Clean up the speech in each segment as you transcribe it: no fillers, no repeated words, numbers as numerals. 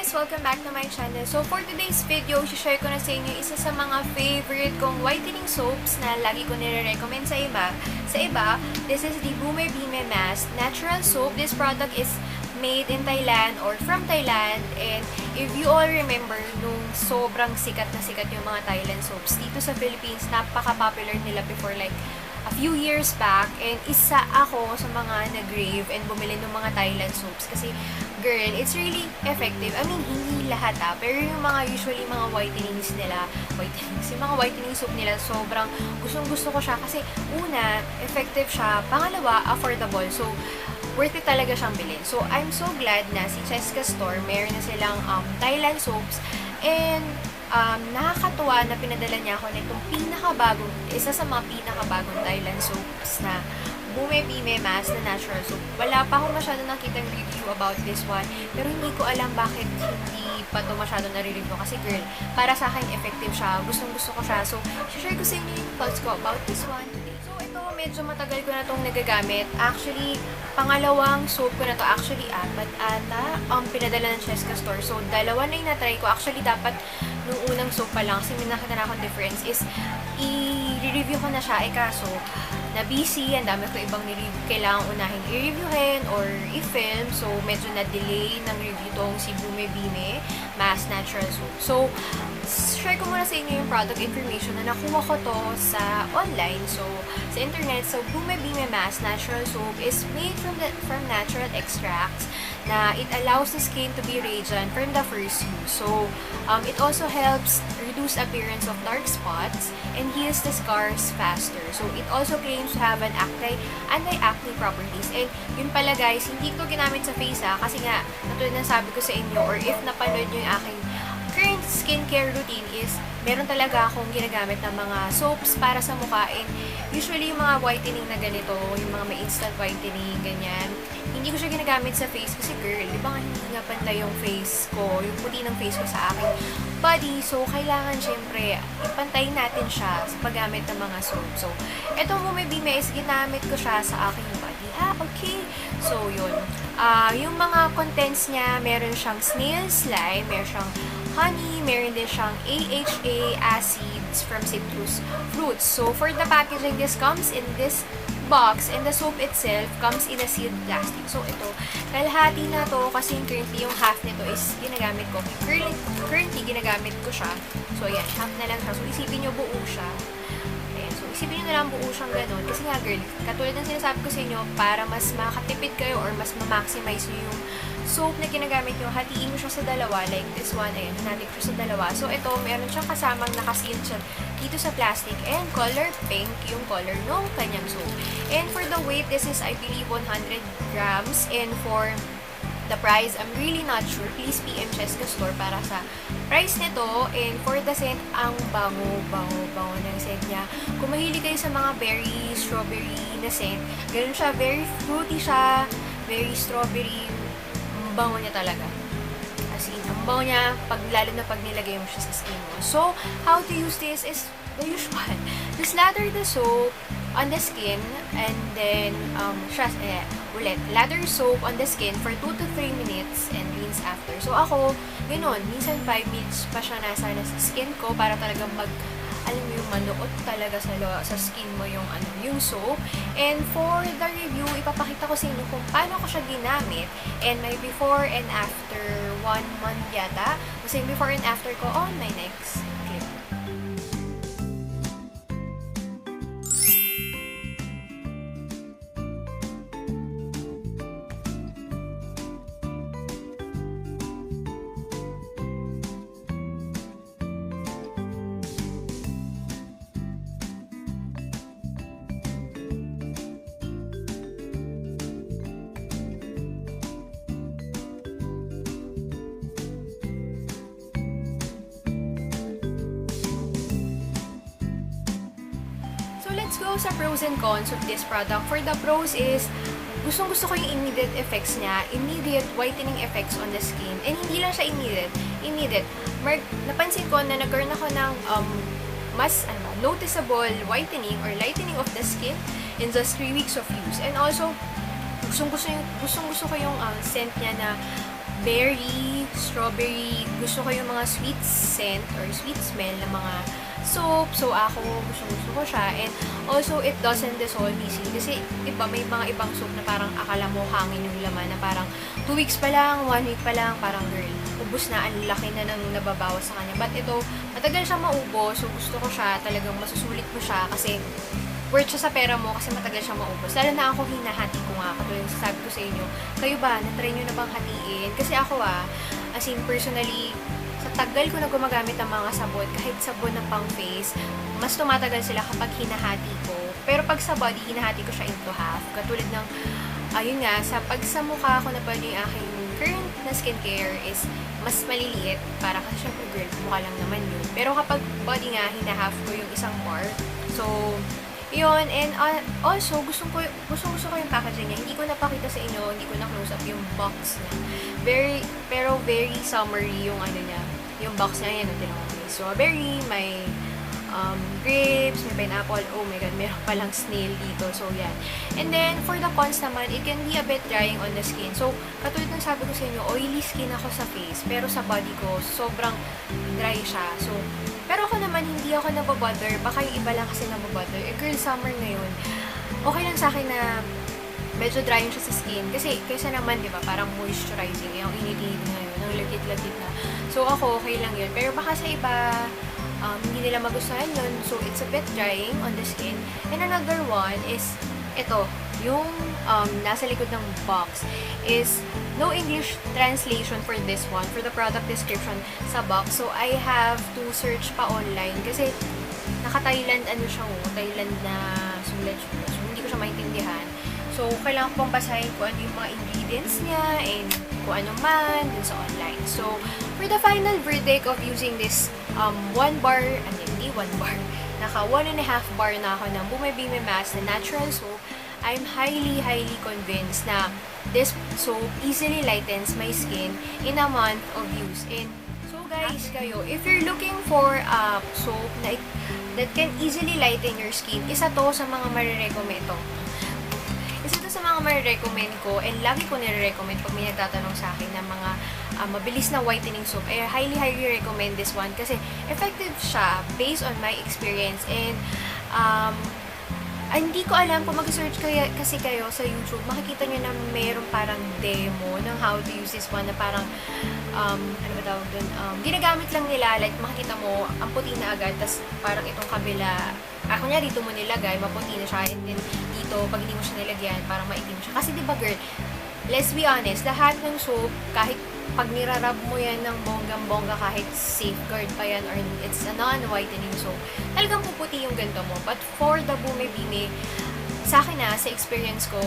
guys! Welcome back to my channel. So for today's video, share ko na sa inyo isa sa mga favorite kong whitening soaps na lagi ko nire-recommend sa iba. This is the Boomer Bime Mask Natural Soap. This product is made in Thailand or from Thailand. And if you all remember, nung sobrang sikat yung mga Thailand soaps dito sa Philippines, napaka-popular nila before like a few years back, and isa ako sa mga nag-rave and bumili ng mga Thailand soaps kasi, girl, it's really effective. I mean, hindi lahat pero yung mga usually mga whitenings nila, yung mga whitening soap nila, sobrang gustong-gusto ko siya kasi una, effective siya, pangalawa, affordable. So, worth it talaga siyang bilhin. So, I'm so glad na si Cheska Store, meron na silang Thailand soaps, and nakakatuwa na pinadala niya ako nitong isa sa mga pinakabagong Thailand soaps na Boomer Bime Mask na natural soap. Wala pa akong masyado nakitang review about this one, pero hindi ko alam bakit hindi pa to masyado nare-review kasi, girl, para sa akin effective siya, gustong-gusto ko siya. So, share ko sa inyo yung thoughts ko about this one today. So, ito, medyo matagal ko na itong nagagamit. Actually, pangalawang soap ko na to. Actually, apat ata pinadala ng Cheska Store. So, dalawa na yung na-try ko. Actually, dapat nung unang soap pa lang, kasi may nakita na akong difference, is i-review ko na siya. Kaso, na busy, ang dami ko ibang nireview, kailangan unahin i-reviewin or i-film. So, medyo na-delay ng review tong si Boomer Bime Mask Natural Soap. So, share ko muna sa inyo yung product information na nakuha ko to sa online. So, sa internet. So, Boomer Bime Mask Natural Soap is made from natural extracts na it allows the skin to be radiant from the first use. So, it also helps reduce appearance of dark spots and heals the scars faster. So, it also claims to have an anti-acne properties. And yun pala guys, hindi ko ginamit sa face kasi nga, natulad ng sabi ko sa inyo, or if napanood nyo yung aking current skincare routine is, meron talaga akong ginagamit ng mga soaps para sa mukha. And usually yung mga whitening na ganito, yung mga may instant whitening, ganyan, hindi ko siya ginagamit sa face kasi, girl, di ba nga hindi nga pantay yung face ko, yung puti ng face ko sa aking body. So, kailangan syempre, ipantay natin siya sa paggamit ng mga soap. So, etong Boomer Bime is ginamit ko siya sa aking body. Okay. So, yun. Yung mga contents niya, meron siyang snail slime, meron siyang honey, meron din siyang AHA acids from citrus fruits. So, for the packaging, this comes in this box, and the soap itself comes in a sealed plastic. So, ito, kalahati na to kasi currently yung half nito is ginagamit ko. Currently, ginagamit ko siya. So, ayan, half na lang siya. So, isipin nyo buo siya. Ayan, so, isipin nyo na lang buo siyang ganun. Kasi nga, girl, katulad ng sinasabi ko sa inyo, para mas makatipid kayo or mas ma-maximize nyo yung soap na ginagamit nyo, hatiin nyo siya sa dalawa. Like this one, ayan, hinatik siya sa dalawa. So, ito, meron siyang kasamang nakaseal siya dito sa plastic, and color pink yung color ng kanyang soap. And for the weight, this is, I believe, 100 grams. And for the price, I'm really not sure. Please PM Cheska Store para sa price nito. And for the scent, ang bango ng scent niya. Kung mahilig kayo sa mga berry, strawberry na scent, ganun siya, very fruity siya, very strawberry, bango niya talaga. As in, ang bango niya, lalo na pag nilagay mo siya sa skin mo. So, how to use this is the usual. Just lather the soap on the skin, and then, lather soap on the skin for 2 to 3 minutes and rinse after. So, ako, ganun, minsan 5 minutes pa siya nasa skin ko para talagang alam mo yung manuot talaga sa skin mo yung soap. And for the review, ipapakita ko sa inyo kung paano ko siya ginamit, and my before and after 1 month yata. Kasi before and after ko on my next clip. Let's go sa pros and cons of this product. For the pros is, gustong-gusto ko yung immediate effects niya, immediate whitening effects on the skin. And hindi lang siya immediate. Napansin ko na nagkaroon ako ng mas noticeable whitening or lightening of the skin in just 3 weeks of use. And also, gustong-gusto ko yung scent niya na berry, strawberry. Gusto ko yung mga sweet scent or sweet smell ng mga soap. So, ako, gusto ko siya. And also, it doesn't dissolve easily. Kasi, iba, may mga ibang soap na parang akala mo hangin yung laman na parang 2 weeks pa lang, 1 week pa lang, parang girl, ubos na, ang laki na nang nababawas sa kanya. But ito, matagal siya maubos. So, gusto ko siya, talagang masusulit ko siya kasi worth siya sa pera mo kasi matagal siya maubos. Lalo na ako hinahati ko nga, katulad yung sabi ko sa inyo. Kayo ba, na-try nyo na bang hatiin? Kasi ako as in personally, sa tagal ko na gumagamit ng mga sabon, kahit sabon na pang face, mas tumatagal sila kapag hinahati ko. Pero pag sa body, hinahati ko siya into half. Katulad ng, ayun nga, pag sa mukha ko na pwede yung aking current na skincare is mas maliliit para kasi syempre girl, mukha lang naman yun. Pero kapag body nga, hinahaf ko yung isang bar. So, yun, and also, gusto ko yung packaging niya. Hindi ko napakita sa inyo, hindi ko na close up yung box niya. Pero very summery yung ano niya. Yung box niya, yan, may strawberry, may grapes, may pineapple. Oh my god, meron palang snail dito. So, yan. And then, for the cons naman, it can be a bit drying on the skin. So, katulad ng sabi ko sa inyo, oily skin ako sa face. Pero sa body ko, sobrang dry siya. So, pero ako naman, hindi ako nababother. Baka yung iba lang kasi nababother. Eh, girl, summer ngayon, okay lang sa akin na medyo drying siya sa skin. Kasi, kaysa naman, di ba, parang moisturizing. Yung init-init ngayon, ang lagit-lagit na. So, ako, okay lang yun. Pero baka sa iba, hindi nila magustuhan yun. So, it's a bit drying on the skin. And another one is, ito, yung nasa likod ng box is no English translation for this one, for the product description sa box. So, I have to search pa online kasi naka-Thailand, Thailand na sulat. So, hindi ko siya maintindihan. So, kailangan ko pang basahin kung ano yung mga ingredients niya and kung ano man dun sa online. So, for the final verdict of using this 1 bar, hindi 1 bar, naka 1.5 bar na ako ng Bumibime Mask na natural soap, I'm highly convinced na this soap easily lightens my skin in a month of use. And so guys, if you're looking for a soap that can easily lighten your skin, isa to sa mga marirecommend ko. Isa to sa mga marirecommend ko, and lagi ko nire-recommend pag may nagtatanong sa akin ng mga mabilis na whitening soap. I highly recommend this one kasi effective siya based on my experience. And hindi ko alam kung mag-search kasi kayo sa YouTube, makikita nyo na mayroong parang demo ng how to use this one na parang, ano ba tawag dun, ginagamit lang nila, like makikita mo, ang puti na agad, tas parang itong kabila, kunya dito mo nilagay, maputi na siya, and then dito, pag hindi mo siya nilagyan, parang maitim siya. Kasi diba girl, let's be honest, lahat ng soap, kahit pag nirarab mo yan ng bonggang-bongga, kahit safeguard pa yan or it's a non-whitening soap, talagang puputi yung ganito mo. But for the Bumibime, sa akin sa experience ko,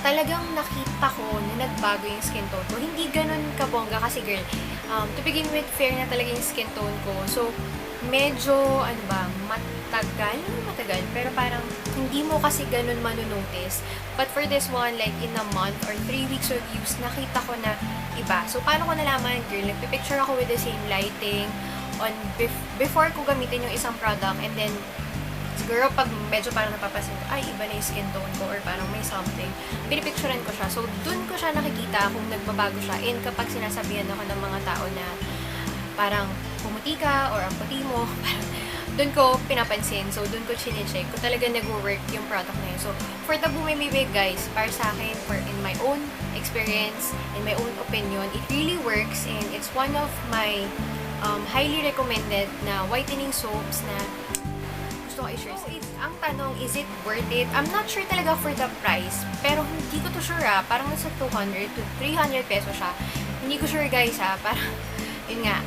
talagang nakita ko na nagbago yung skin tone ko. Hindi ganun kabongga kasi girl, to begin with, fair na talaga yung skin tone ko. So, medyo, matagal, pero parang hindi mo kasi ganun manunotice. But for this one, like in a month or 3 weeks of use, nakita ko na iba. So, paano ko nalaman, girl? Nagpipicture ako with the same lighting on before ko gamitin yung isang product, and then siguro pag medyo parang napapasin ko, ay, iba na yung skin tone ko or parang may something, pinipicturean ko siya. So, dun ko siya nakikita kung nagbabago siya. And kapag sinasabihan ako ng mga tao na parang pumuti ka or ang puti mo, dun ko pinapansin. So, dun ko chinecheck kung talaga nag-work yung product na yun. So, for the Bumibime, guys, para sa akin, in my own experience, in my own opinion, it really works, and it's one of my highly recommended na whitening soaps na gusto ko i-share. So, ang tanong, is it worth it? I'm not sure talaga for the price, pero hindi ko to sure parang nasa 200 to 300 pesos siya. Hindi ko sure guys parang, yun nga,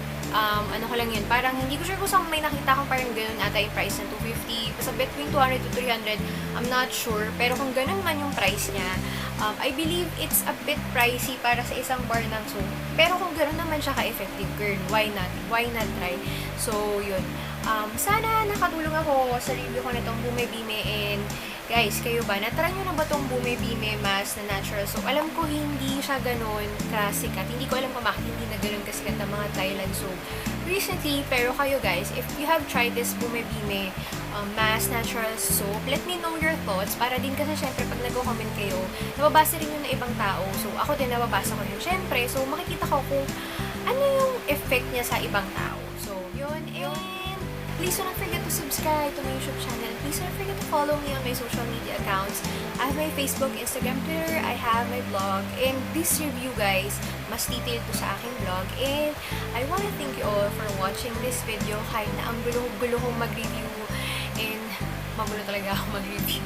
ano ko lang yun, parang hindi ko sure kung saan may nakita kong parang ganun ata yung price na 250, basta between 200 to 300, I'm not sure, pero kung ganun man yung price niya, I believe it's a bit pricey para sa isang bar ng soap, pero kung ganun naman siya ka-effective, girl, why not try? So, yun, sana nakatulong ako sa review ko nitong Bumibime, and Guys, kayo ba? Natry nyo na ba tong Bume Bime Mask na natural soap? Alam ko hindi siya ganun kasikat. Hindi ko alam kung bakit hindi na ganun kasikat ng mga Thailand soap recently. Pero kayo guys, if you have tried this Bume Bime Mask natural soap, let me know your thoughts. Para din kasi syempre pag nag-comment kayo, nababasa rin yun ng ibang tao. So ako din nababasa ko yun syempre. So makikita ko kung ano yung effect niya sa ibang tao. So yun. And please do not forget to subscribe to my YouTube channel. Please do not forget to follow me on my social media accounts. I have my Facebook, Instagram, Twitter. I have my blog. And this review, guys, mas detailed to sa aking blog. And I want to thank you all for watching this video. Kahit na ang gulo kong mag-review. And magulo talaga ako mag-review.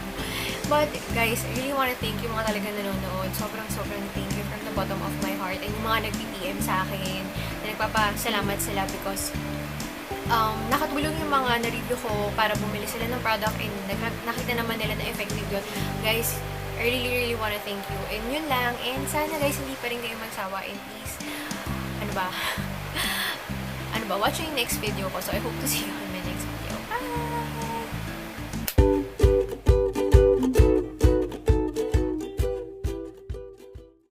But, guys, I really want to thank you mga talagang nanonood. Sobrang thank you from the bottom of my heart. And yung mga nag-PM sa akin, na nagpapasalamat sila because nakatulong yung mga na-review ko para bumili sila ng product and nakita naman nila na effective yun. Guys, I really wanna thank you. And yun lang. And sana guys, hindi pa rin kayo magsawa. And please, watch yung next video ko. So I hope to see you